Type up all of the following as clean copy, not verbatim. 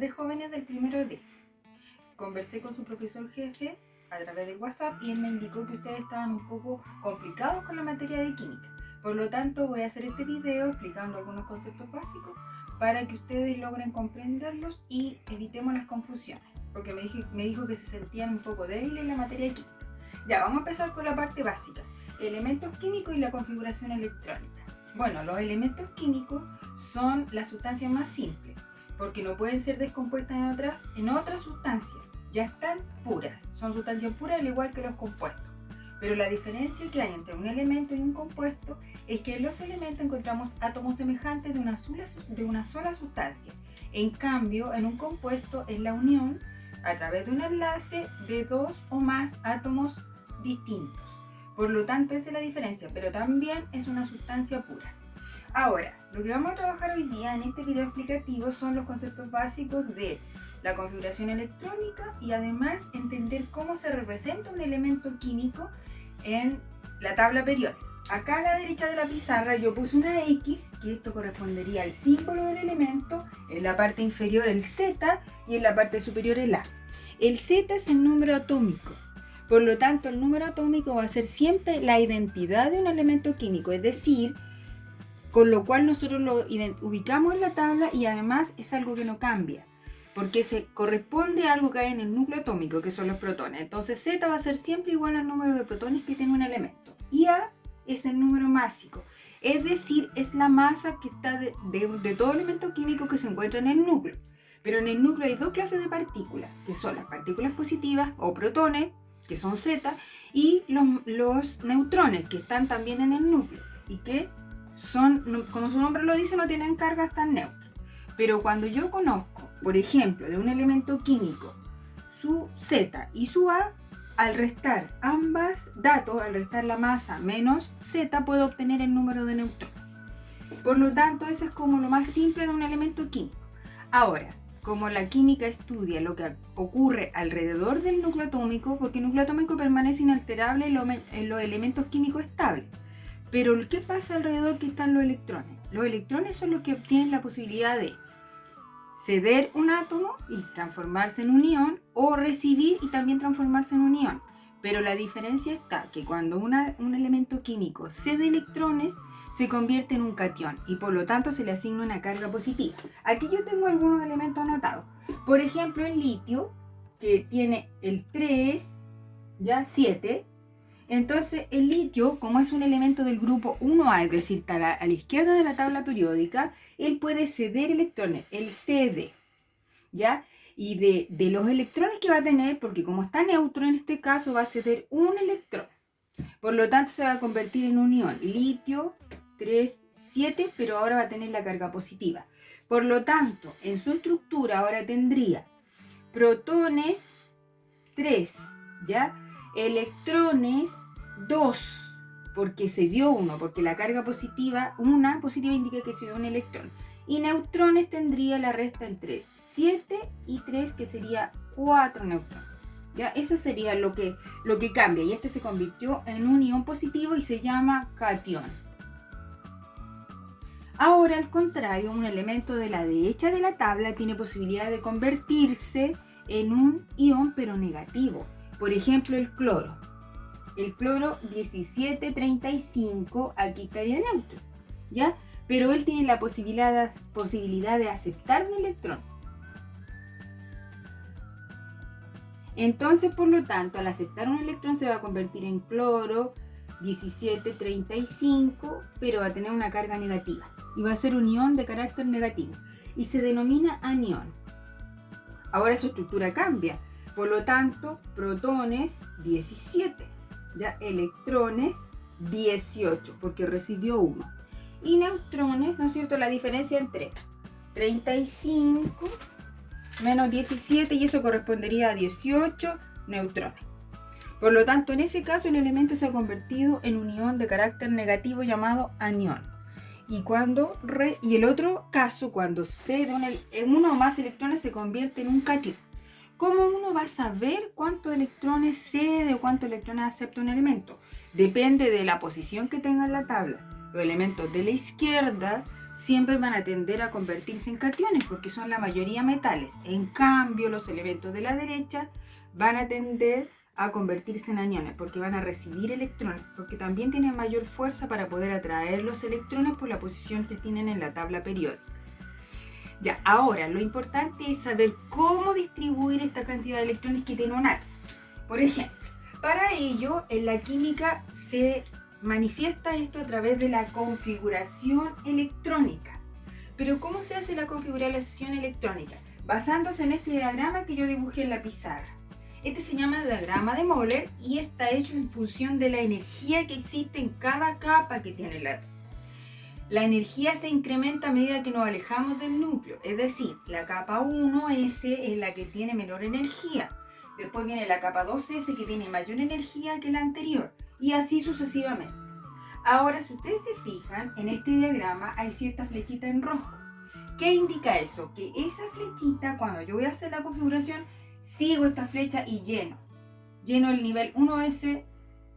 tardes, jóvenes del primero D. Conversé con su profesor jefe a través de WhatsApp y él me indicó que ustedes estaban un poco complicados con la materia de química. Por lo tanto, voy a hacer este video explicando algunos conceptos básicos para que ustedes logren comprenderlos y evitemos las confusiones, porque me dijo que se sentían un poco débiles en la materia de química. Ya, vamos a empezar con la parte básica, elementos químicos y la configuración electrónica. Bueno, los elementos químicos son las sustancias más simples, porque no pueden ser descompuestas en otras sustancias, ya están puras, son sustancias puras al igual que los compuestos. Pero la diferencia que hay entre un elemento y un compuesto es que en los elementos encontramos átomos semejantes de una sola sustancia. En cambio, en un compuesto es la unión a través de un enlace de dos o más átomos distintos. Por lo tanto, esa es la diferencia, pero también es una sustancia pura. Ahora, lo que vamos a trabajar hoy día en este video explicativo son los conceptos básicos de la configuración electrónica y además entender cómo se representa un elemento químico en la tabla periódica. Acá a la derecha de la pizarra yo puse una X, que esto correspondería al símbolo del elemento, en la parte inferior el Z y en la parte superior el A. El Z es el número atómico. Por lo tanto, el número atómico va a ser siempre la identidad de un elemento químico, es decir, con lo cual nosotros lo ubicamos en la tabla y además es algo que no cambia, porque se corresponde a algo que hay en el núcleo atómico, que son los protones. Entonces Z va a ser siempre igual al número de protones que tiene un elemento. Y A es el número másico, es decir, es la masa que está de todo elemento químico que se encuentra en el núcleo. Pero en el núcleo hay dos clases de partículas, que son las partículas positivas o protones, que son Z, y los neutrones, que están también en el núcleo, y que son, como su nombre lo dice, no tienen carga, están neutros. Pero cuando yo conozco, por ejemplo, de un elemento químico, su Z y su A, al restar ambas datos, al restar la masa menos Z, puedo obtener el número de neutrones. Por lo tanto, eso es como lo más simple de un elemento químico. Ahora, como la química estudia lo que ocurre alrededor del núcleo atómico, porque el núcleo atómico permanece inalterable en los elementos químicos estables. Pero ¿qué pasa alrededor que están los electrones? Los electrones son los que obtienen la posibilidad de ceder un átomo y transformarse en un ion, o recibir y también transformarse en un ion. Pero la diferencia está que cuando un elemento químico cede electrones, se convierte en un catión y por lo tanto se le asigna una carga positiva. Aquí yo tengo algunos elementos anotados. Por ejemplo, el litio, que tiene el 3, ya 7. Entonces el litio, como es un elemento del grupo 1A, es decir, está a la izquierda de la tabla periódica, él puede ceder electrones, él cede, ¿ya? Y de los electrones que va a tener, porque como está neutro en este caso, va a ceder un electrón. Por lo tanto se va a convertir en un ion, litio 3, 7, pero ahora va a tener la carga positiva. Por lo tanto, en su estructura ahora tendría protones 3, ¿ya? Electrones 2, porque se dio uno, porque la carga positiva, una positiva indica que se dio un electrón. Y neutrones tendría la resta entre 7 y 3, que sería 4 neutrones. ¿Ya? Eso sería lo que cambia, y este se convirtió en un ion positivo y se llama catión. Ahora, al contrario, un elemento de la derecha de la tabla tiene posibilidad de convertirse en un ion pero negativo. Por ejemplo, el cloro. El cloro 1735 aquí estaría neutro, ¿ya? Pero él tiene la posibilidad de aceptar un electrón. Entonces, por lo tanto, al aceptar un electrón se va a convertir en cloro 1735, pero va a tener una carga negativa y va a ser un ion de carácter negativo y se denomina anión. Ahora su estructura cambia, por lo tanto, protones 17, ya electrones 18, porque recibió 1, y neutrones, ¿no es cierto? La diferencia entre 35 menos 17, y eso correspondería a 18 neutrones. Por lo tanto, en ese caso el elemento se ha convertido en un ion de carácter negativo llamado anión. Y el otro caso, cuando cede uno o más electrones, se convierte en un catión. ¿Cómo uno va a saber cuántos electrones cede o cuántos electrones acepta un elemento? Depende de la posición que tenga en la tabla. Los elementos de la izquierda siempre van a tender a convertirse en cationes porque son la mayoría metales. En cambio, los elementos de la derecha van a tender a convertirse en aniones porque van a recibir electrones, porque también tienen mayor fuerza para poder atraer los electrones por la posición que tienen en la tabla periódica. Ya, ahora lo importante es saber cómo distribuir esta cantidad de electrones que tiene un átomo. Por ejemplo, para ello en la química se manifiesta esto a través de la configuración electrónica. Pero ¿cómo se hace la configuración electrónica? Basándose en este diagrama que yo dibujé en la pizarra. Este se llama diagrama de Moller y está hecho en función de la energía que existe en cada capa que tiene el átomo. La energía se incrementa a medida que nos alejamos del núcleo, es decir, la capa 1S es la que tiene menor energía. Después viene la capa 2S que tiene mayor energía que la anterior y así sucesivamente. Ahora, si ustedes se fijan, en este diagrama hay cierta flechita en rojo. ¿Qué indica eso? Que esa flechita, cuando yo voy a hacer la configuración, sigo esta flecha y lleno el nivel 1S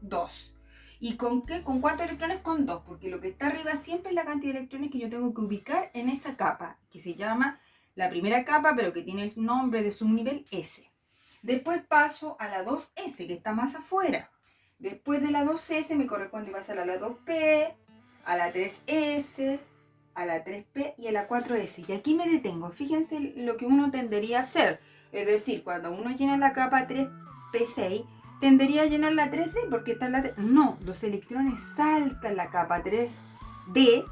2. ¿Y con qué? ¿Con cuántos electrones? Con 2, porque lo que está arriba siempre es la cantidad de electrones que yo tengo que ubicar en esa capa, que se llama la primera capa, pero que tiene el nombre de subnivel S. Después paso a la 2S, que está más afuera. Después de la 2S me corresponde pasar a la 2P, a la 3S, a la 3P y a la 4S. Y aquí me detengo. Fíjense lo que uno tendería a hacer. Es decir, cuando uno llena la capa 3P6, tendería a llenar la 3D porque está en la 3. No, los electrones saltan la capa 3D,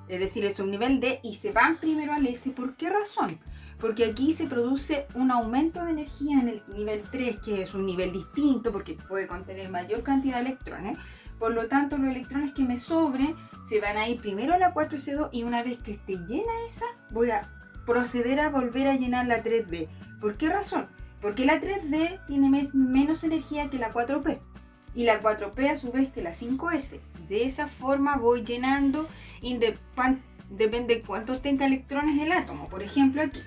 es decir, el subnivel D, y se van primero al S. ¿Por qué razón? Porque aquí se produce un aumento de energía en el nivel 3, que es un nivel distinto porque puede contener mayor cantidad de electrones. Por lo tanto, los electrones que me sobren se van a ir primero a la 4S2 y una vez que esté llena esa, voy a proceder a volver a llenar la 3D. ¿Por qué razón? Porque la 3D tiene menos energía que la 4P y la 4P a su vez que la 5S. De esa forma voy llenando, depende de cuántos tenga electrones el átomo. Por ejemplo, aquí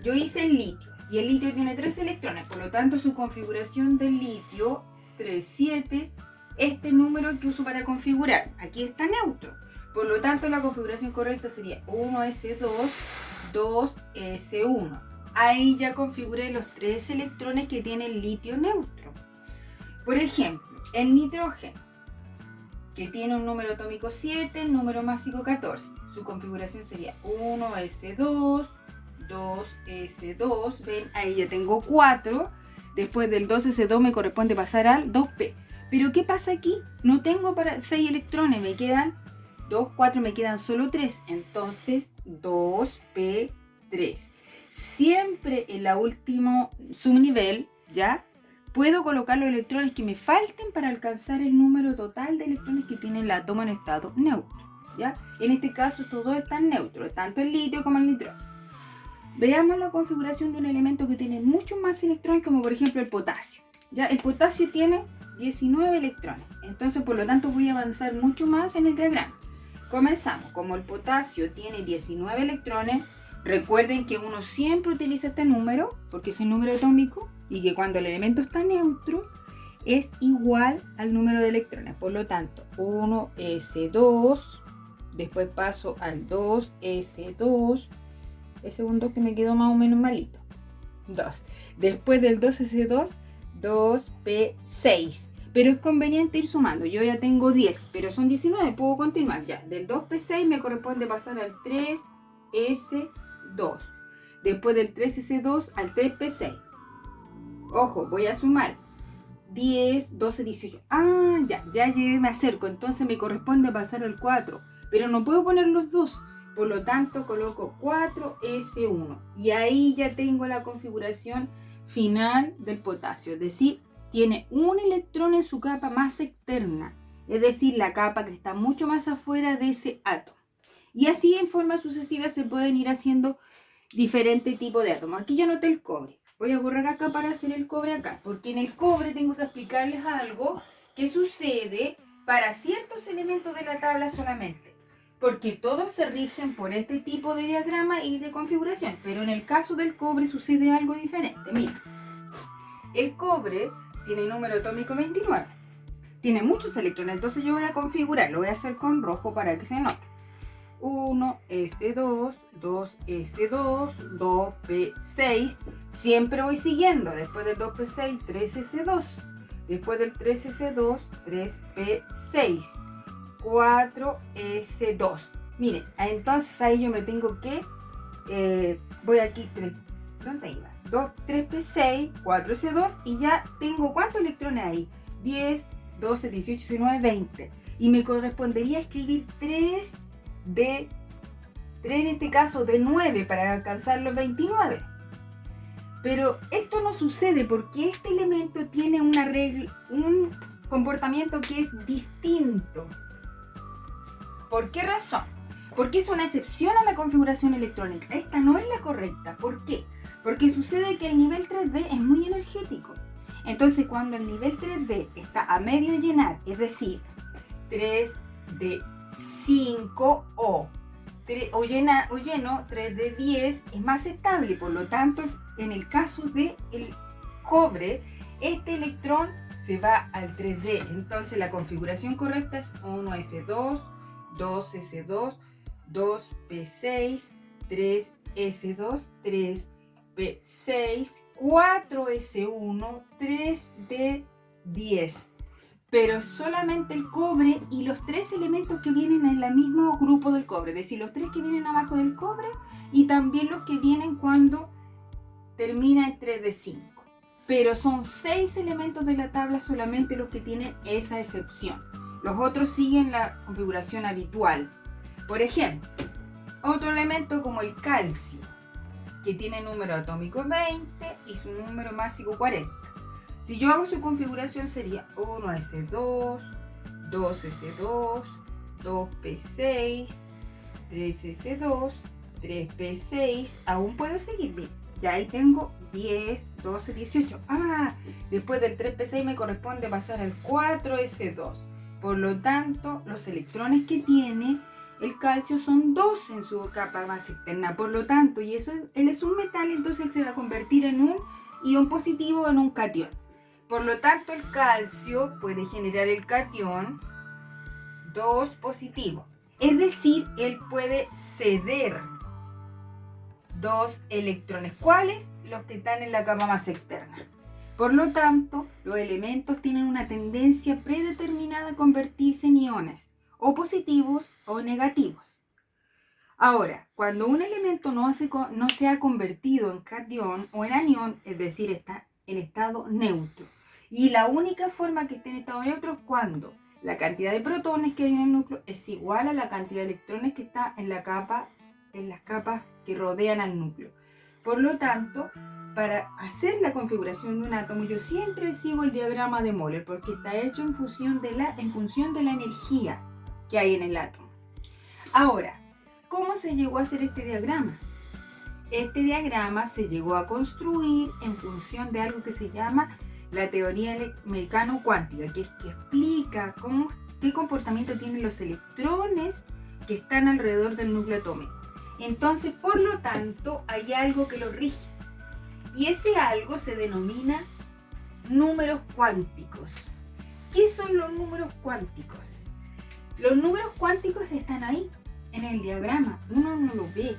yo hice el litio y el litio tiene 3 electrones, por lo tanto su configuración del litio 37, este número que uso para configurar, aquí está neutro. Por lo tanto la configuración correcta sería 1S2, 2S1. Ahí ya configuré los 3 electrones que tiene el litio neutro. Por ejemplo, el nitrógeno, que tiene un número atómico 7, número másico 14. Su configuración sería 1S2, 2S2. Ven, ahí ya tengo 4. Después del 2S2 me corresponde pasar al 2P. Pero ¿qué pasa aquí? No tengo para 6 electrones, me quedan 2, 4, me quedan solo 3. Entonces 2P3. Siempre en la última subnivel, ¿ya? Puedo colocar los electrones que me falten para alcanzar el número total de electrones que tiene el átomo en estado neutro, ¿ya? En este caso estos dos están neutros, tanto el litio como el nitrógeno. Veamos la configuración de un elemento que tiene muchos más electrones, como por ejemplo el potasio, ¿ya? El potasio tiene 19 electrones, entonces por lo tanto voy a avanzar mucho más en el diagrama. Comenzamos, como el potasio tiene 19 electrones, recuerden que uno siempre utiliza este número porque es el número atómico y que cuando el elemento está neutro es igual al número de electrones. Por lo tanto, 1S2, después paso al 2S2, ese segundo que me quedó más o menos malito, 2. Después del 2S2, 2P6. Pero es conveniente ir sumando. Yo ya tengo 10, pero son 19, puedo continuar ya. Del 2P6 me corresponde pasar al 3S2. Después del 3S2 al 3P6. Ojo, voy a sumar 10, 12, 18. Ah, ya llegué, me acerco. Entonces me corresponde pasar al 4. Pero no puedo poner los dos. Por lo tanto, coloco 4S1. Y ahí ya tengo la configuración final del potasio. Es decir, tiene un electrón en su capa más externa. Es decir, la capa que está mucho más afuera de ese átomo. Y así en forma sucesiva se pueden ir haciendo diferentes tipos de átomos. Aquí yo anoté el cobre. Voy a borrar acá para hacer el cobre acá. Porque en el cobre tengo que explicarles algo que sucede para ciertos elementos de la tabla solamente. Porque todos se rigen por este tipo de diagrama y de configuración. Pero en el caso del cobre sucede algo diferente. Mira, el cobre tiene número atómico 29. Tiene muchos electrones. Entonces yo voy a configurar. Lo voy a hacer con rojo para que se note. 1s2, 2s2, 2p6. Siempre voy siguiendo. Después del 2p6, 3s2. Después del 3s2, 3p6. 4s2. Miren, entonces ahí yo me tengo que... voy aquí, 3. ¿Dónde iba? 3p6, 4s2 y ya tengo ¿cuántos electrones hay? 10, 12, 18, 19, 20. Y me correspondería escribir 3 en este caso de 9 para alcanzar los 29. Pero esto no sucede porque este elemento tiene una regla, un comportamiento que es distinto. ¿Por qué razón? Porque es una excepción a la configuración electrónica. Esta no es la correcta. ¿Por qué? Porque sucede que el nivel 3D es muy energético. Entonces, cuando el nivel 3D está a medio llenar, es decir, 3D5 o lleno, 3D10 es más estable. Por lo tanto, en el caso del cobre, este electrón se va al 3D. Entonces, la configuración correcta es 1s2, 2s2, 2p6, 3s2, 3p6, 4s1, 3d10. Pero solamente el cobre y los 3 elementos que vienen en el mismo grupo del cobre, es decir, los 3 que vienen abajo del cobre y también los que vienen cuando termina en 3d5. Pero son 6 elementos de la tabla solamente los que tienen esa excepción. Los otros siguen la configuración habitual. Por ejemplo, otro elemento como el calcio, que tiene número atómico 20 y su número másico 40. Si yo hago su configuración sería 1s2, 2s2, 2p6, 3s2, 3p6. Aún puedo seguir bien. Ya ahí tengo 10, 12, 18. Después del 3p6 me corresponde pasar al 4s2. Por lo tanto, los electrones que tiene el calcio son 2 en su capa más externa. Por lo tanto, y eso, él es un metal, entonces él se va a convertir en un ion positivo o en un catión. Por lo tanto, el calcio puede generar el catión 2 positivo. Es decir, él puede ceder 2 electrones. ¿Cuáles? Los que están en la capa más externa. Por lo tanto, los elementos tienen una tendencia predeterminada a convertirse en iones, o positivos o negativos. Ahora, cuando un elemento no se ha convertido en catión o en anión, es decir, está en estado neutro. Y la única forma que esté en estado neutro es cuando la cantidad de protones que hay en el núcleo es igual a la cantidad de electrones que está en las capas que rodean al núcleo. Por lo tanto, para hacer la configuración de un átomo, yo siempre sigo el diagrama de Moller porque está hecho en función de la energía que hay en el átomo. Ahora, ¿cómo se llegó a hacer este diagrama? Este diagrama se llegó a construir en función de algo que se llama la teoría mecano-cuántica, que explica qué comportamiento tienen los electrones que están alrededor del núcleo atómico. Entonces, por lo tanto, hay algo que lo rige. Y ese algo se denomina números cuánticos. ¿Qué son los números cuánticos? Los números cuánticos están ahí, en el diagrama. Uno no lo ve,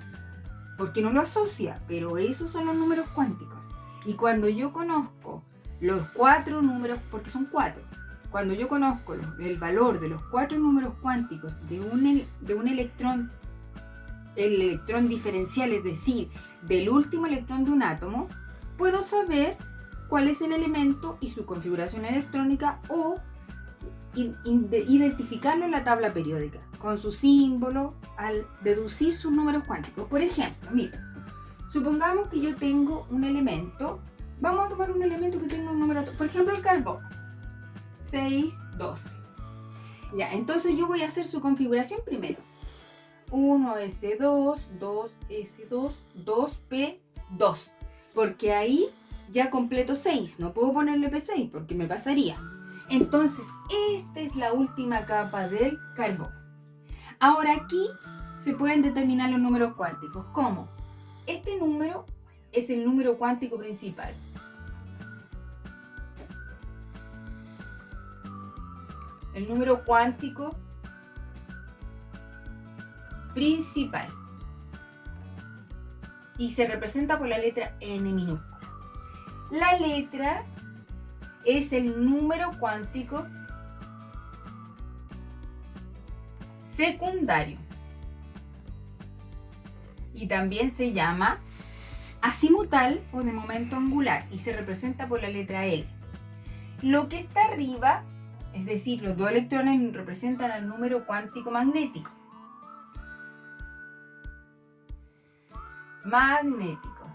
porque no lo asocia, pero esos son los números cuánticos. Y cuando yo conozco los 4 números, porque son 4, cuando yo conozco el valor de los 4 números cuánticos de un electrón, el electrón diferencial, es decir, del último electrón de un átomo, puedo saber cuál es el elemento y su configuración electrónica o identificarlo en la tabla periódica con su símbolo al deducir sus números cuánticos. Por ejemplo, mira, supongamos que yo tengo un elemento, vamos a tomar un elemento que tenga un número, por ejemplo el carbono, 6, 12. Ya, entonces yo voy a hacer su configuración primero. 1s2, 2s2, 2p2, porque ahí ya completo 6, no puedo ponerle p6 porque me pasaría. Entonces, esta es la última capa del carbono. Ahora aquí se pueden determinar los números cuánticos. ¿Cómo? Este número es el número cuántico principal. El número cuántico principal. Y se representa por la letra N minúscula. La letra es el número cuántico secundario. Y también se llama azimutal o de momento angular y se representa por la letra L. Lo que está arriba, es decir, los dos electrones representan al número cuántico magnético. Magnético.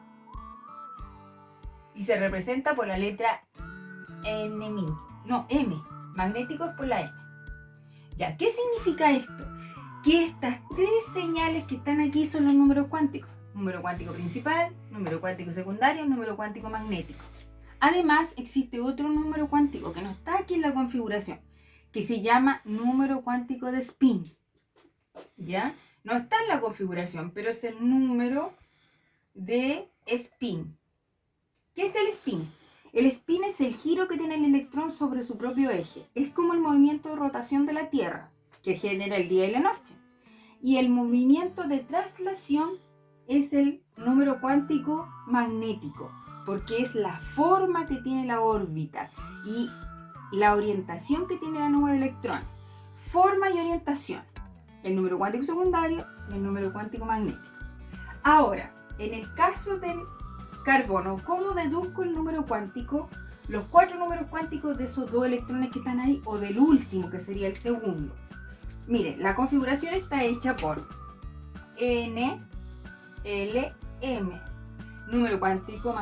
Y se representa por la letra M. Magnético es por la M. Ya, ¿qué significa esto? Que estas tres señales que están aquí son los números cuánticos. Número cuántico principal, número cuántico secundario, número cuántico magnético. Además, existe otro número cuántico que no está aquí en la configuración, que se llama número cuántico de spin. ¿Ya? No está en la configuración, pero es el número de spin. ¿Qué es el spin? El spin es el giro que tiene el electrón sobre su propio eje. Es como el movimiento de rotación de la Tierra, que genera el día y la noche. Y el movimiento de traslación es el número cuántico magnético, porque es la forma que tiene la órbita y la orientación que tiene la nube de electrones. Forma y orientación. El número cuántico secundario y el número cuántico magnético. Ahora, en el caso del carbono, ¿cómo deduzco el número cuántico? Los 4 números cuánticos de esos dos electrones que están ahí o del último, que sería el segundo. Miren, la configuración está hecha por N, L, M. Número cuántico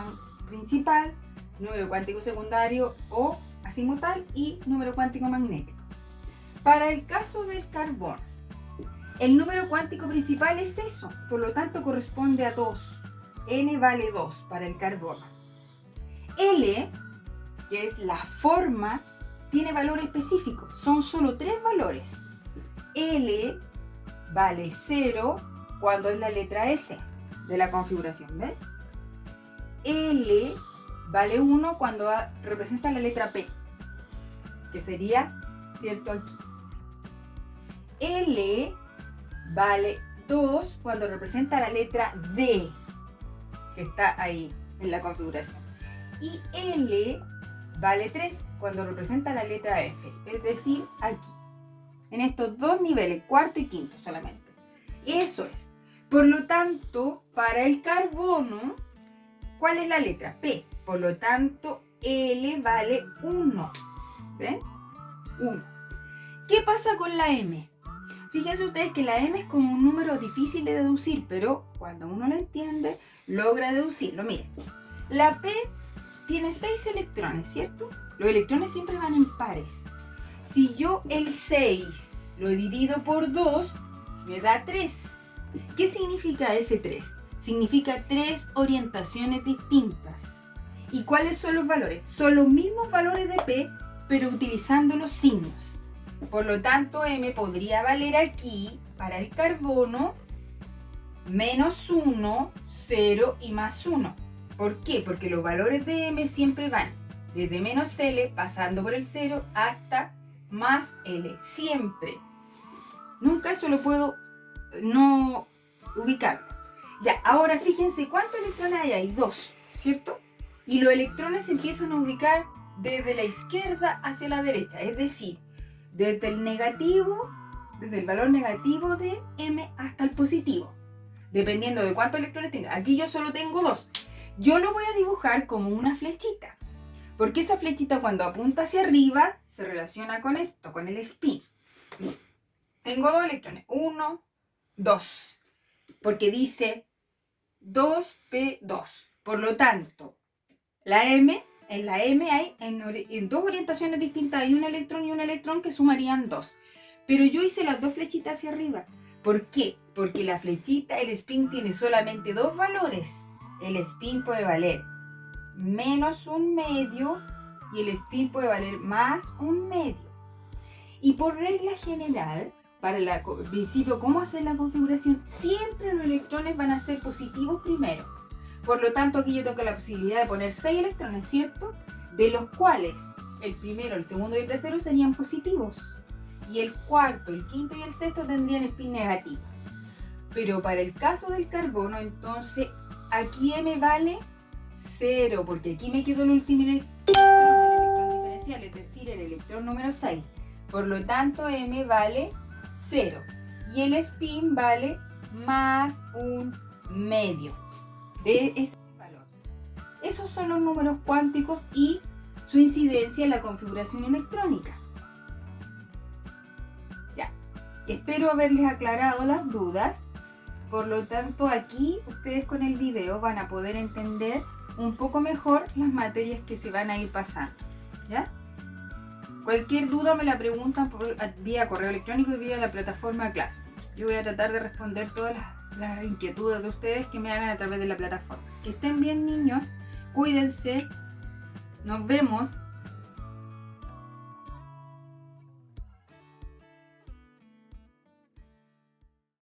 principal, número cuántico secundario o azimutal y número cuántico magnético. Para el caso del carbono, el número cuántico principal es eso, por lo tanto corresponde a 2. N vale 2 para el carbono. L, que es la forma, tiene valor específico. Son solo 3 valores. L vale 0 cuando es la letra S de la configuración, ¿ven? L vale 1 cuando representa la letra P, que sería, ¿cierto? Aquí. L vale 2 cuando representa la letra D, que está ahí en la configuración. Y L vale 3 cuando representa la letra F, es decir, aquí. En estos dos niveles, cuarto y quinto solamente. Eso es. Por lo tanto, para el carbono, ¿cuál es la letra? P. Por lo tanto, L vale 1. ¿Ven? 1. ¿Qué pasa con la M? Fíjense ustedes que la M es como un número difícil de deducir, pero cuando uno lo entiende, logra deducirlo. Miren, la P tiene 6 electrones, ¿cierto? Los electrones siempre van en pares. Si yo el 6 lo divido por 2, me da 3. ¿Qué significa ese 3? Significa 3 orientaciones distintas. ¿Y cuáles son los valores? Son los mismos valores de P, pero utilizando los signos. Por lo tanto, M podría valer aquí, para el carbono, menos 1, 0 y más 1. ¿Por qué? Porque los valores de M siempre van desde menos L, pasando por el 0, hasta más L. Siempre. Nunca eso lo puedo no ubicar. Ya, ahora fíjense cuántos electrones hay ahí. 2, ¿cierto? Y los electrones se empiezan a ubicar desde la izquierda hacia la derecha. Es decir, desde el negativo, desde el valor negativo de M hasta el positivo. Dependiendo de cuántos electrones tenga. Aquí yo solo tengo 2. Yo lo voy a dibujar como una flechita. Porque esa flechita cuando apunta hacia arriba se relaciona con esto, con el spin. Tengo 2 electrones. 1, 2. Porque dice 2p2. Por lo tanto, en la M hay en 2 orientaciones distintas hay un electrón que sumarían 2. Pero yo hice las 2 flechitas hacia arriba. ¿Por qué? Porque la flechita, el spin tiene solamente 2 valores. El spin puede valer menos 1/2 y el spin puede valer más 1/2. Y por regla general, para el principio, ¿cómo hacer la configuración? Siempre los electrones van a ser positivos primero. Por lo tanto, aquí yo tengo la posibilidad de poner 6 electrones, ¿cierto? De los cuales el primero, el segundo y el tercero serían positivos. Y el cuarto, el quinto y el sexto tendrían spin negativo. Pero para el caso del carbono, entonces, aquí M vale 0, porque aquí me quedó el último electrón diferencial, es decir, el electrón número 6. Por lo tanto, M vale 0. Y el spin vale más un medio de ese valor. Esos son los números cuánticos y su incidencia en la configuración electrónica. Ya, espero haberles aclarado las dudas. Por lo tanto, aquí ustedes con el video van a poder entender un poco mejor las materias que se van a ir pasando, ¿ya? Cualquier duda me la preguntan vía correo electrónico y vía la plataforma Classroom. Yo voy a tratar de responder todas las inquietudes de ustedes que me hagan a través de la plataforma. Que estén bien, niños, cuídense, nos vemos.